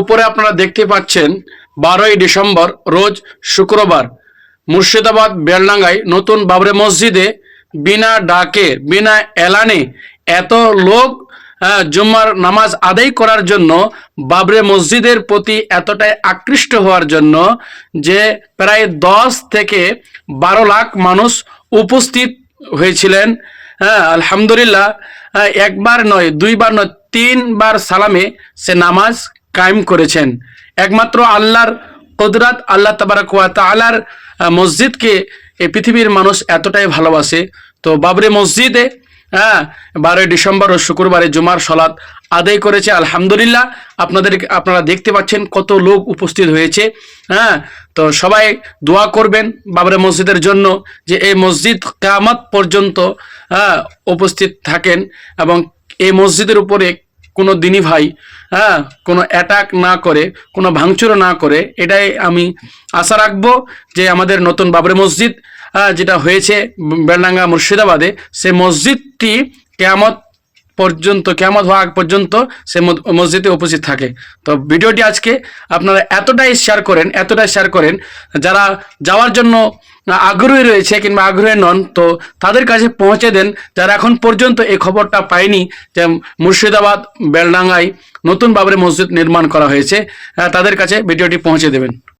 উপরে আপনারা দেখতে পাচ্ছেন 12ই ডিসেম্বর রোজ শুক্রবার মুর্শিদাবাদ বেলডাঙ্গায় নতুন বাবরি মসজিদে বিনা ডাকে বিনা এলানে এত লোক জুম্মার নামাজ আদায় করার জন্য বাবরি মসজিদের প্রতি এতটাই আকৃষ্ট হওয়ার জন্য যে প্রায় 10 থেকে 12 লাখ মানুষ উপস্থিত হয়েছিলেন। আলহামদুলিল্লাহ, একবার নয়, দুইবার নয়, 3 বার সালামে সে নামাজ কায়েম করেছেন। একমাত্র আল্লাহর কুদরত, আল্লাহ তাবারক ওয়া তাআলার মসজিদকে এই পৃথিবীর মানুষ এতটাই ভালোবাসে। তো বাবরি মসজিদে 12ই ডিসেম্বর ও শুক্রবারে জুমার সালাত আদায় করেছে। আলহামদুলিল্লাহ, আপনারা দেখতে পাচ্ছেন কত লোক উপস্থিত হয়েছে। তো সবাই দোয়া করবেন বাবরি মসজিদের জন্য, যে এই মসজিদ কিয়ামত পর্যন্ত উপস্থিত থাকেন এবং এই মসজিদের উপরে কোনো দিনী ভাই কোনো অ্যাটাক না করে, কোনো ভাঙচুর না করে, এটাই আমি আশা রাখবো যে আমাদের নতুন বাবরি মসজিদ যেটা হয়েছে বেলডাঙ্গা মুর্শিদাবাদে, সে মসজিদটি কিয়ামত হওয়া আগ পর্যন্ত সে মসজিদে উপস্থিত থাকে। তো ভিডিওটি আজকে আপনারা এতটাই শেয়ার করেন যারা যাওয়ার জন্য আগ্রহী রয়েছে কিংবা আগ্রহী নন, তো তাদের কাছে পৌঁছে দেন যারা এখন পর্যন্ত এই খবরটা পায়নি যে মুর্শিদাবাদ বেলডাঙ্গায় নতুন বাবরি মসজিদ নির্মাণ করা হয়েছে, তাদের কাছে ভিডিওটি পৌঁছে দেবেন।